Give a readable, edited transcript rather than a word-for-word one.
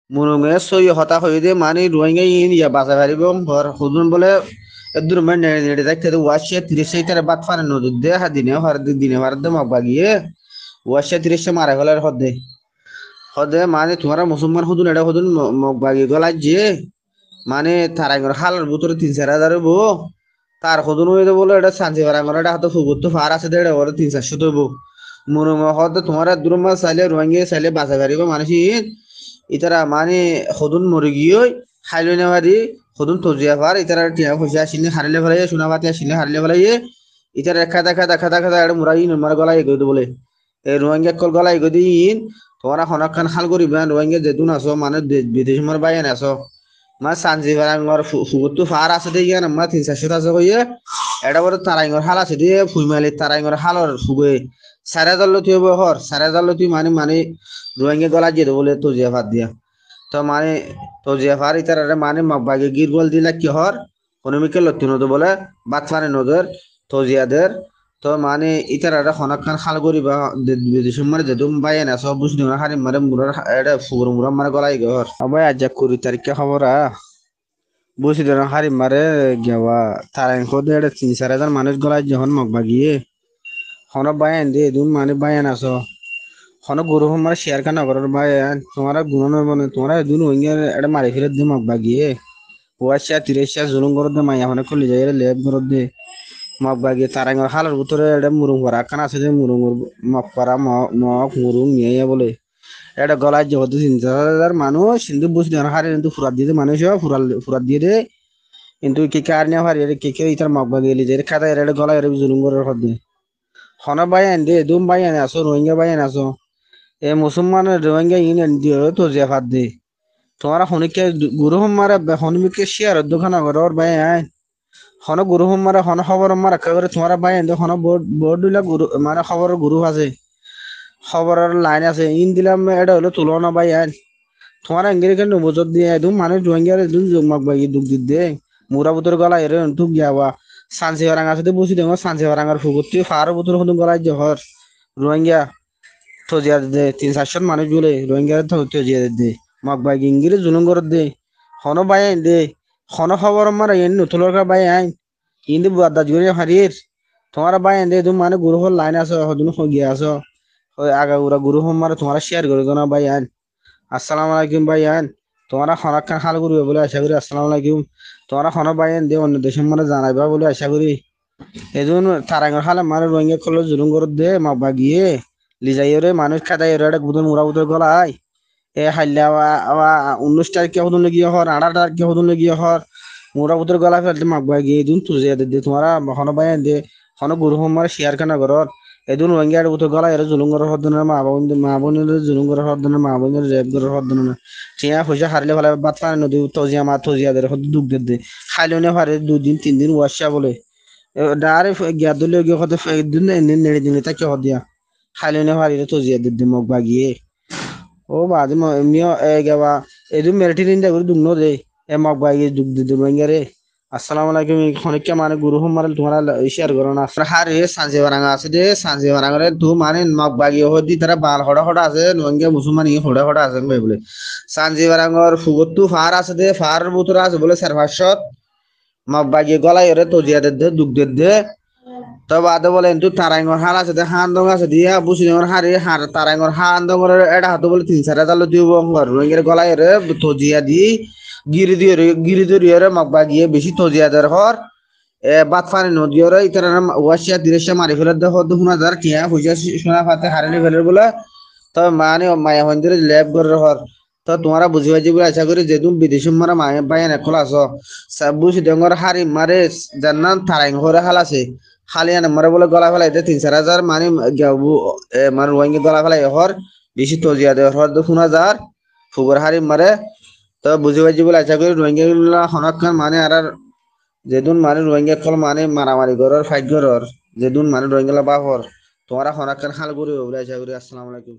মুরুঙে সই হতা হয়ে দিয়ে মানে রোহিঙ্গা ইন ইয়া বাসা পারিব ঘর হুদুন বলে এদুর মানে নেড়ে নেড়ে দেখতে ওয়াশে 30 টারে বাদ ফানে নদুর দে হা দিনে হার দে মগ বাগিয়ে ওয়াশে 30 মারা গলার হদে হদে মানে তোমার মুসলমান হুদুন এটা হুদুন মগ বাগিয়ে গলা যে মানে তারাঙ্গর হালার ভিতরে 3-4 হাজার বো তার হুদুন হয়ে বলে এটা সানজি বারাঙ্গর এটা হতো ফুগুত তো ফার আছে দেড় ওরে 300-400 তো বো মুরুঙ হদে তোমার দুরমা চাইলে রোহিঙ্গা চাইলে বাসা পারিব মানুষ ইতারা মানে সদুন মরে গিয়ে খাইলে নেওয়ারি সদুন তজিয়া পার ইতারা টিয়া পয়সা আসিলে হারিলে ফেলাই সোনা পাতি আসিলে হারিলে ফেলাই ইতারা দেখা এটা মুরাই নমার গলা এগোই বলে এই রোহিঙ্গা কল গলা এগোই দিন তোমরা হনক খান খাল করিবা রোহিঙ্গা যেতুন আছো মানে বিদেশ মর বাইন আছো মা সানজি বারাঙ্গর ফুগুতু ফার আছে দিয়ে ইয়ান মা 300-400 আছে কইয়ে এটা বড় তারাইঙ্গর হাল আছে দিয়ে ফুইমালি তারাইঙ্গর হালর ফুগে 4,000 লতি হবো হর 4,000 লতি মানে রোহিঙ্গা গলা যেতে বলে তজিয়া ফার দিয়া তো মানে তজিয়া ফার ইতার মানে মগবাগে গির বল দিলা কি হর কোনমিকে লতি নদ বলে বাত ফানে নদের তজিয়াদের তো মানে ইতার খনক খান খাল করিবা বিদেশ মারে যেদুম বাইন আছে সব বুঝনি হারি মারে মুরার এটা ফুগুর মুরার মারে গলাই গহর আবাই আজ 20 তারিখে খবরা বুঝি দেন হারি মারে গেওয়া তারাই খোদে এটা 3-4 হাজার মানুষ গলাই যখন মগবাগিয়ে হন বাইন দে দুম মানে বাইন আছো হন গরু মারে শেয়ার খানা করার বাইন তোমারা গুণ মানে তোমরা দুন ওইঙ্গের এটা মারি ফেলে দিম মগবাগিয়ে ওয়াশা 30 জুলুম করত দে মাইয়া হনে খুলি যায় লেব করত দে মগবাগিয়ে তারাঙ্গর হালার ভিতরে এটা মুরুং ভরা কান আছে যে মুরুং মগ পারা মগ মুরুং নিয়ে বলে এটা গলায় যেহেতু 3-4 হাজার মানুষ কিন্তু বুঝ দেন হারে কিন্তু ফুরাত দিয়ে মানুষ ফুরাত দিয়ে দে কিন্তু কে কার নিয়ে হারে কে কে ইতার মগবাগিয়ে লিজে খাতা এটা গলায় এর জুলুম করার হদে হন বাইন দে দুম বাইন আসো রোহিঙ্গা বাইন আসো এ মুসলমান রোহিঙ্গা ইন দিও তো যে ফাদ দে তোমারা হনিকে গুরু মারা হনিকে শেয়ার দোকান আগর বাই আই হন গুরু মারা হন খবর মারা করে তোমারা বাই দে হন বোর্ড বোর্ড দিলা গুরু মানে খবর গুরু আছে খবরের লাইন আছে ইন দিলাম এটা হলো তুলনা বাই আই তোমারা ইংরেজি কেন বুঝত দিয়ে একদম মানে রোহিঙ্গা একদম জমক বাই দুঃখ দি দে মুরা বুতর গলা এর তুক গিয়াবা সানসি হারাঙ্গা সাথে বসি দেবো সানসি হারাঙ্গার ফুকুর ফার বুতর হদুম গলায় জহর রোহিঙ্গা তজিয়া দে 300-400 মানুষ বলে রোহিঙ্গা তজিয়া দে মগ বাই ইংরেজি জুলুম করে দে হন বাই আইন দে হন খবর মারা এন নতুলর বাই আইন ইন্দি বাদা জুড়ে হারিয়ে তোমার বাই আইন দে তুমি মানে গুরু হল লাইন আছো হদুন গিয়া আছো আগা উরা গুরু হম মারা তোমার শেয়ার করে না বাই আইন আসসালামু আলাইকুম বাই আইন তোমার খানা খান খাল করবে বলে আশা করি আসসালামু আলাইকুম তোমার খানা বাই আইন দে অন্য দেশের মানে জানাইবা বলে আশা করি এজন তারাঙ্গর হালে মানে রোহিঙ্গা খোলো জুলুম করে দে মগ গিয়ে লিজাইরে মানুষ খাদাই এটা গুদন মুরা বুদর গলায় এ হাইলা 19 তারিখে হদুন লগিয়ে হর 18 তারিখে হদুন লগিয়ে হর মুরা বুদর গলা ফেলতে মাগবা গিয়ে দুন তুজে দে তোমারা হন বাইন দে হন গুরু হমার শেয়ার খানা ঘরত এদিন রোহিঙ্গা বুতর গলা এর জুলুম করার হদন মা বোন জুলুম করার হদন মা বোন রেপ করার হদন টিয়া পয়সা হারলে ভালো বাত পানি নদী তজিয়া মা তজিয়া দের হদ দুঃখ দে খাইলে নে পারে 2 দিন 3 দিন ওয়াশা বলে ডারে গিয়া দলে গিয়ে কত দিন নেড়ে দিন তাকে হদিয়া খাইলে নে পারে তজিয়া দে মগ বাগিয়ে ও বাদ মিও এ গাবা এদু মেলটিন ইন্দা গুরু দুংনো দে এ মগ বাগিয়ে দুগ দে দুঙ্গা রে আসসালামু আলাইকুম খনিকা মানে গুরু হম মারে তোমারা শেয়ার করো না হারে সানজে বারাঙ্গা আছে দে সানজে বারাঙ্গা রে তু মানে মগ বাগিয়ে হদি তারা বাল হড়া হড়া আছে নঙ্গে মুসলমান ই হড়া হড়া আছে বলে সানজে বারাঙ্গর ফুগতু ফার আছে দে ফার বুতরা আছে বলে সারভাসত মগ বাগিয়ে গলায় রে তজিয়া দে দুগ দে তো বাদে বলে কিন্তু তারাইঙ্গর হাল আছে হান দং আছে দিয়া বুঝি দঙর হারি হার তারাইঙ্গর হান দঙর এটা হাতে বলে 3-4 হাজার দিব ঘর রঙের গলায় রে তজিয়া দি গিরি দিয়ে রে মগবা গিয়ে বেশি তজিয়া দের হর বাদ ফানি নদীয় রে ইতারা ওয়াশিয়া দিরেশা মারি ফেলে দে হদ 1,000 টিয়া পয়সা সোনা ফাতে হারিনি ফেলে বলে তো মানে মায়া মন্দিরে ল্যাব করে হর তো তোমরা বুঝি পাইছি বলে আশা করি যেহেতু বিদেশি মারা মায়া বাইন এখন আছো বুঝি দঙর হারি মারে জান্নান তারাইঙ্গ হরে হাল আছে হালিয়ান মারে বলে গলা ফেলাই 3-4 হাজার মানে মানে রোহিঙ্গা গলা ফেলাই হর বেশি তজিয়া দে হর 2,000 ফুগর হারি মারে তো বুঝি পাইছি বলে আশা করি রোহিঙ্গা হনক্ষণ মানে আর যেদিন মানে রোহিঙ্গা কল মানে মারামারি করার ফাইট করার যেদিন মানে রোহিঙ্গা বাহর তোমরা হনক্ষণ হাল করি বলে আশা করি আসসালামু আলাইকুম